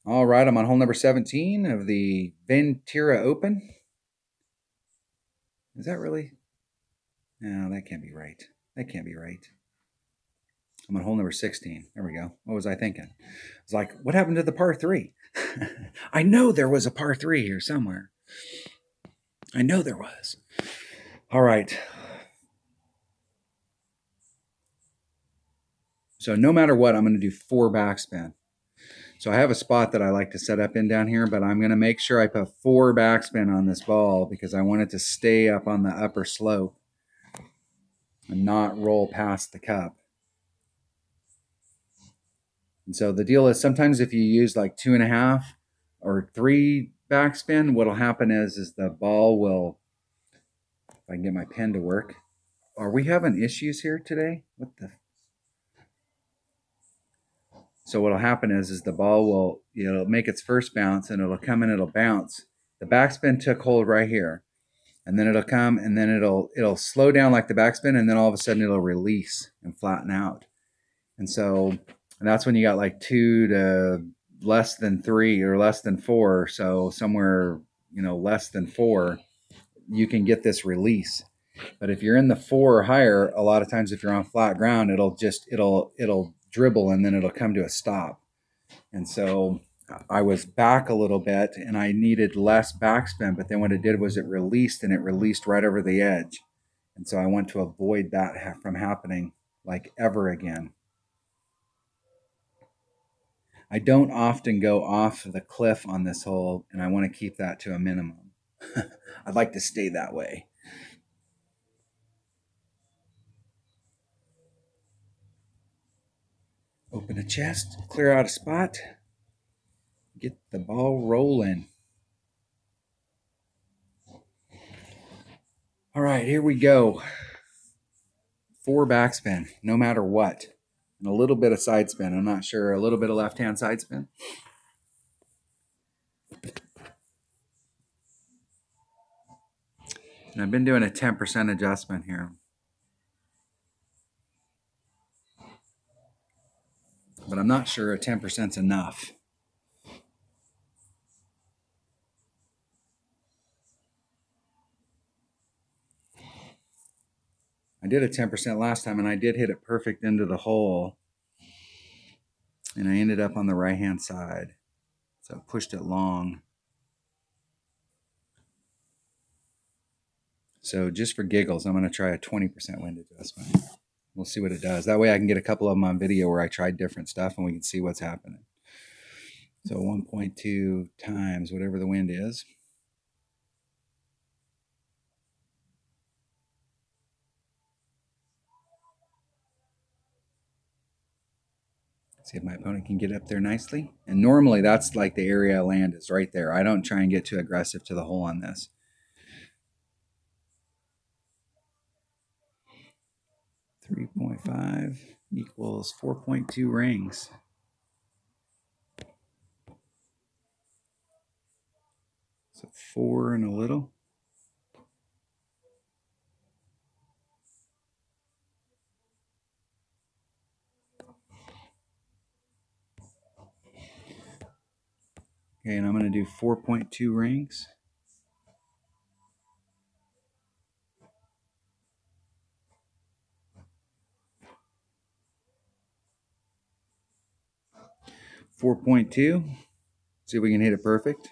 All right, I'm on hole number 17 of the Ventura Open. Is that really? No, that can't be right. That can't be right. I'm on hole number 16. There we go. What was I thinking? It's like, what happened to the par 3? I know there was a par 3 here somewhere. I know there was. All right. So no matter what, I'm going to do 4 backspin. So I have a spot that I like to set up in down here, but I'm going to make sure I put 4 backspin on this ball because I want it to stay up on the upper slope and not roll past the cup. And so the deal is sometimes if you use like 2.5 or 3 backspin, what'll happen is the ball will, if I can get my pen to work. Are we having issues here today? What the? So what'll happen is the ball will, it'll make its first bounce and it'll come and it'll bounce. The backspin took hold right here. And then it'll come and then it'll slow down like the backspin and then all of a sudden it'll release and flatten out. And so that's when you got like 2 to less than 3 or less than 4. So somewhere, less than 4, you can get this release. But if you're in the 4 or higher, a lot of times if you're on flat ground, it'll dribble and then it'll come to a stop. And so I was back a little bit and I needed less backspin, but then what it did was it released and it released right over the edge. And so I want to avoid that from happening like ever again. I don't often go off the cliff on this hole and I want to keep that to a minimum. I'd like to stay that way. Open a chest, clear out a spot, get the ball rolling. All right, here we go. 4 backspin, no matter what. And a little bit of side spin. I'm not sure. A little bit of left-hand side spin. And I've been doing a 10% adjustment here. But I'm not sure a 10% is enough. I did a 10% last time, and I did hit it perfect into the hole. And I ended up on the right-hand side. So I pushed it long. So just for giggles, I'm going to try a 20% wind adjustment. We'll see what it does. That way I can get a couple of them on video where I tried different stuff and we can see what's happening. So 1.2 times whatever the wind is. See if my opponent can get up there nicely. And normally that's like the area I land is right there. I don't try and get too aggressive to the hole on this. .5 equals 4.2 rings. So 4 and a little. Okay, and I'm going to do 4.2 rings. .2. See if we can hit it perfect,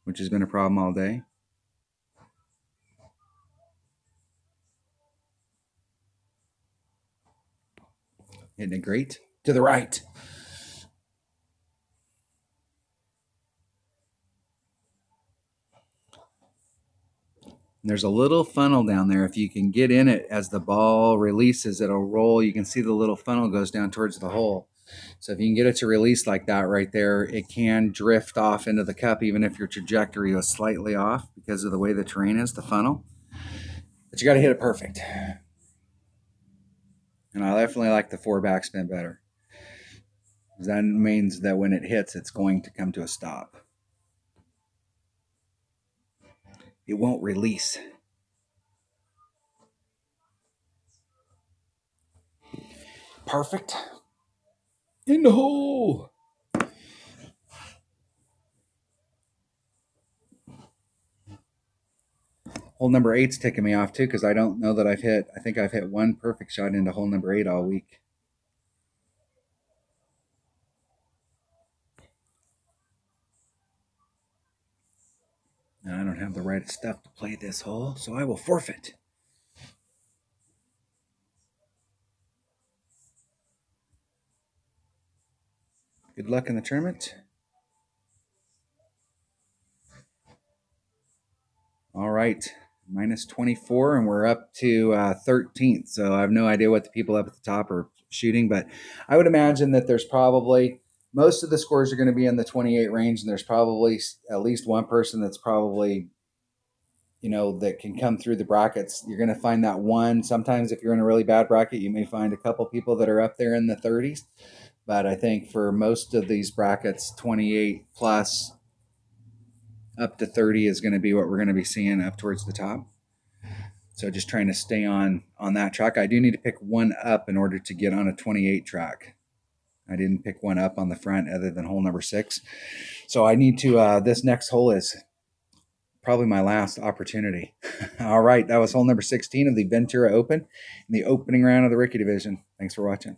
which has been a problem all day. Hitting it great. To the right. And there's a little funnel down there. If you can get in it as the ball releases, it'll roll. You can see the little funnel goes down towards the hole. So if you can get it to release like that right there, it can drift off into the cup even if your trajectory was slightly off because of the way the terrain is, the funnel. But you got to hit it perfect. And I definitely like the 4 backspin better. That means that when it hits, it's going to come to a stop. It won't release. Perfect. In the hole. Hole number 8's ticking me off too, because I don't know that I've hit, I think I've hit one perfect shot into hole number 8 all week. And I don't have the right stuff to play this hole, so I will forfeit. Good luck in the tournament. All right, minus 24, and we're up to 13th. So I have no idea what the people up at the top are shooting, but I would imagine that there's probably most of the scores are going to be in the 28 range, and there's probably at least one person that's probably, you know, that can come through the brackets. You're going to find that one. Sometimes if you're in a really bad bracket, you may find a couple people that are up there in the 30s. But I think for most of these brackets, 28 plus up to 30 is going to be what we're going to be seeing up towards the top. So just trying to stay on that track. I do need to pick one up in order to get on a 28 track. I didn't pick one up on the front other than hole number 6. So I need to, this next hole is probably my last opportunity. All right, that was hole number 16 of the Ventura Open in the opening round of the Rookie Division. Thanks for watching.